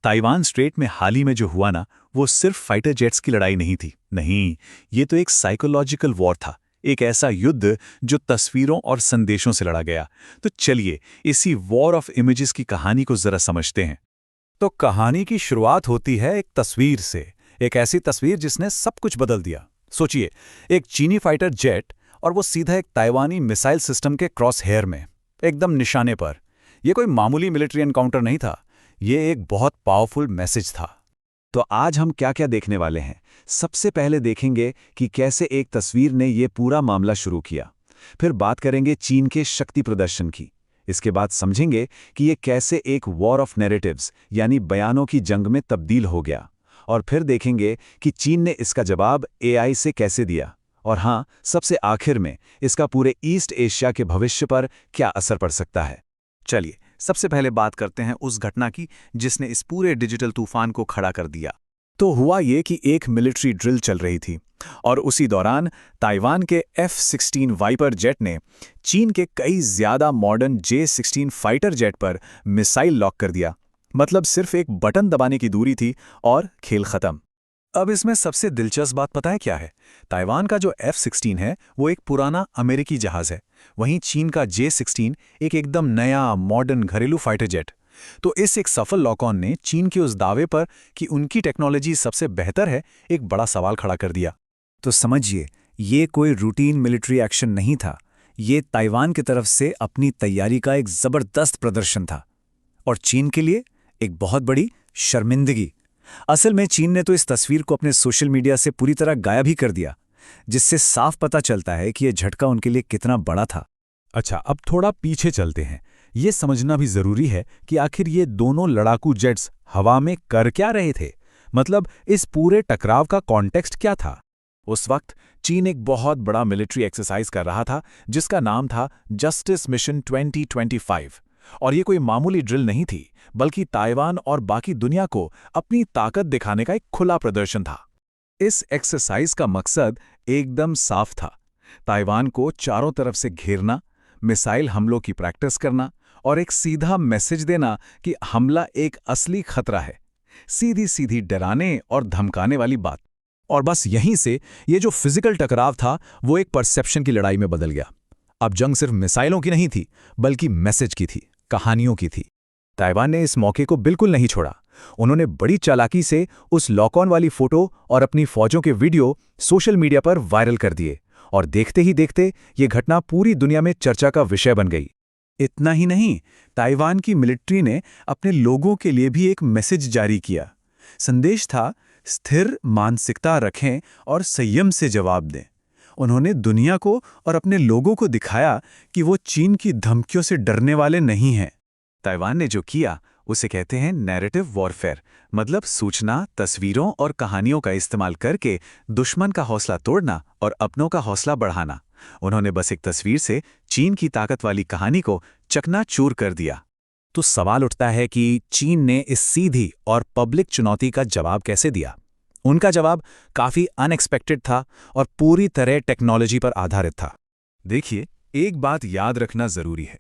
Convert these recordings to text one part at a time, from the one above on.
Taiwan straight में हाल ही में जो हुआ ना, वो सिर्फ फाइटर जेट्स की लड़ाई नहीं थी। नहीं, ये तो एक साइकोलॉजिकल वॉर था। एक ऐसा युद्ध जो तस्वीरों और संदेशों से लड़ा गया। तो चलिए इसी वॉर ऑफ इमेजेस की कहानी को जरा समझते हैं। तो कहानी की शुरुआत होती है एक तस्वीर से। एक ऐसी तस्वीर जिसने सब कुछ बदल दिया। सोचिए, एक चीनी फाइटर जेट और वो सीधा एक ताइवानी मिसाइल सिस्टम के क्रॉस हेयर में, एकदम निशाने पर। यह कोई मामूली मिलिट्री एनकाउंटर नहीं था, ये एक बहुत पावरफुल मैसेज था। तो आज हम क्या क्या देखने वाले हैं। सबसे पहले देखेंगे कि कैसे एक तस्वीर ने ये पूरा मामला शुरू किया। फिर बात करेंगे चीन के शक्ति प्रदर्शन की। इसके बाद समझेंगे कि ये कैसे एक वॉर ऑफ नैरेटिव्स यानी बयानों की जंग में तब्दील हो गया। और फिर देखेंगे कि चीन ने इसका जवाब एआई से कैसे दिया। और हाँ, सबसे आखिर में इसका पूरे ईस्ट एशिया के भविष्य पर क्या असर पड़ सकता है। चलिए सबसे पहले बात करते हैं उस घटना की जिसने इस पूरे डिजिटल तूफान को खड़ा कर दिया। तो हुआ ये कि एक मिलिट्री ड्रिल चल रही थी और उसी दौरान ताइवान के F-16 वाइपर जेट ने चीन के कई ज्यादा मॉडर्न J-16 फाइटर जेट पर मिसाइल लॉक कर दिया। मतलब सिर्फ एक बटन दबाने की दूरी थी और खेल खत्म। अब इसमें सबसे दिलचस्प बात पता है क्या है? ताइवान का जो F-16 है वो एक पुराना अमेरिकी जहाज है, वहीं चीन का J-16 एक एकदम नया मॉडर्न घरेलू फाइटर जेट। तो इस एक सफल लॉक-ऑन ने चीन के उस दावे पर कि उनकी टेक्नोलॉजी सबसे बेहतर है, एक बड़ा सवाल खड़ा कर दिया। तो समझिए, ये कोई रूटीन मिलिट्री एक्शन नहीं था, ये ताइवान की तरफ से अपनी तैयारी का एक जबरदस्त प्रदर्शन था। और चीन के लिए एक बहुत बड़ी शर्मिंदगी। असल में चीन ने तो इस तस्वीर को अपने सोशल मीडिया से पूरी तरह गायब ही कर दिया, जिससे साफ पता चलता है कि यह झटका उनके लिए कितना बड़ा था। अच्छा, अब थोड़ा पीछे चलते हैं। ये समझना भी जरूरी है कि आखिर ये दोनों लड़ाकू जेट्स हवा में कर क्या रहे थे। मतलब इस पूरे टकराव का कॉन्टेक्स्ट क्या था। उस वक्त चीन एक बहुत बड़ा मिलिट्री एक्सरसाइज कर रहा था जिसका नाम था जस्टिस मिशन 2025। और ये कोई मामूली ड्रिल नहीं थी, बल्कि ताइवान और बाकी दुनिया को अपनी ताकत दिखाने का एक खुला प्रदर्शन था। इस एक्सरसाइज का मकसद एकदम साफ था, ताइवान को चारों तरफ से घेरना, मिसाइल हमलों की प्रैक्टिस करना और एक सीधा मैसेज देना कि हमला एक असली खतरा है। सीधी सीधी डराने और धमकाने वाली बात। और बस यहीं से ये जो फिजिकल टकराव था वो एक परसेप्शन की लड़ाई में बदल गया। अब जंग सिर्फ मिसाइलों की नहीं थी, बल्कि मैसेज की थी, कहानियों की थी। ताइवान ने इस मौके को बिल्कुल नहीं छोड़ा। उन्होंने बड़ी चालाकी से उस लॉक ऑन वाली फोटो और अपनी फौजों के वीडियो सोशल मीडिया पर वायरल कर दिए। और देखते ही देखते ये घटना पूरी दुनिया में चर्चा का विषय बन गई। इतना ही नहीं, ताइवान की मिलिट्री ने अपने लोगों के लिए भी एक मैसेज जारी किया। संदेश था, स्थिर मानसिकता रखें और संयम से जवाब दें। उन्होंने दुनिया को और अपने लोगों को दिखाया कि वो चीन की धमकियों से डरने वाले नहीं हैं। ताइवान ने जो किया उसे कहते हैं नैरेटिव वॉरफेयर। मतलब सूचना, तस्वीरों और कहानियों का इस्तेमाल करके दुश्मन का हौसला तोड़ना और अपनों का हौसला बढ़ाना। उन्होंने बस एक तस्वीर से चीन की ताकत वाली कहानी को चकनाचूर कर दिया। तो सवाल उठता है कि चीन ने इस सीधी और पब्लिक चुनौती का जवाब कैसे दिया। उनका जवाब काफी अनएक्सपेक्टेड था और पूरी तरह टेक्नोलॉजी पर आधारित था। देखिए, एक बात याद रखना जरूरी है,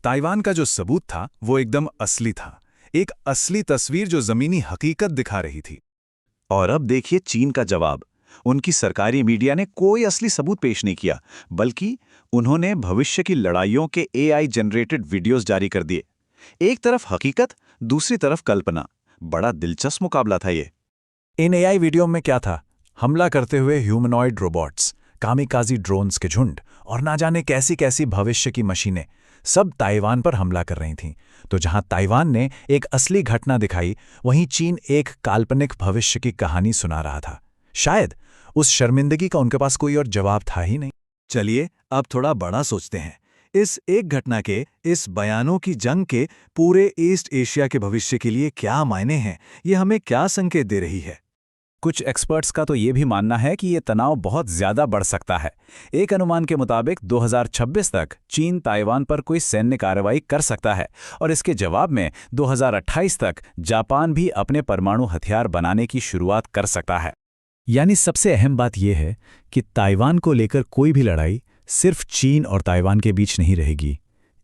ताइवान का जो सबूत था वो एकदम असली था, एक असली तस्वीर जो जमीनी हकीकत दिखा रही थी। और अब देखिए चीन का जवाब। उनकी सरकारी मीडिया ने कोई असली सबूत पेश नहीं किया, बल्कि उन्होंने भविष्य की लड़ाइयों के एआई जनरेटेड वीडियोस जारी कर दिए। एक तरफ हकीकत, दूसरी तरफ कल्पना। बड़ा दिलचस्प मुकाबला था ये। इन एआई वीडियो में क्या था? हमला करते हुए ह्यूमनॉइड रोबोट्स, कामिकाजी ड्रोन्स के झुंड और ना जाने कैसी कैसी भविष्य की मशीनें, सब ताइवान पर हमला कर रही थीं। तो जहां ताइवान ने एक असली घटना दिखाई, वहीं चीन एक काल्पनिक भविष्य की कहानी सुना रहा था। शायद उस शर्मिंदगी का उनके पास कोई और जवाब था ही नहीं। चलिए अब थोड़ा बड़ा सोचते हैं। इस एक घटना के, इस बयानों की जंग के पूरे ईस्ट एशिया के भविष्य के लिए क्या मायने हैं? ये हमें क्या संकेत दे रही है? कुछ एक्सपर्ट्स का तो ये भी मानना है कि ये तनाव बहुत ज्यादा बढ़ सकता है। एक अनुमान के मुताबिक 2026 तक चीन ताइवान पर कोई सैन्य कार्रवाई कर सकता है और इसके जवाब में 2028 तक जापान भी अपने परमाणु हथियार बनाने की शुरुआत कर सकता है। यानी सबसे अहम बात यह है कि ताइवान को लेकर कोई भी लड़ाई सिर्फ चीन और ताइवान के बीच नहीं रहेगी।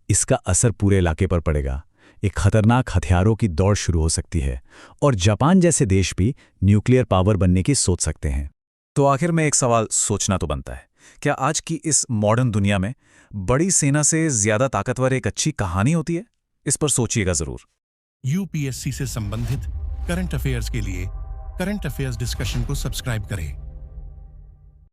इसका असर पूरे इलाके पर पड़ेगा। एक खतरनाक हथियारों की दौड़ शुरू हो सकती है और जापान जैसे देश भी न्यूक्लियर पावर बनने की सोच सकते हैं। तो आखिर में एक सवाल सोचना तो बनता है, क्या आज की इस मॉडर्न दुनिया में बड़ी सेना से ज्यादा ताकतवर एक अच्छी कहानी होती है? इस पर सोचिएगा जरूर। यूपीएससी से संबंधित करंट अफेयर्स के लिए करंट अफेयर्स डिस्कशन को सब्सक्राइब करें।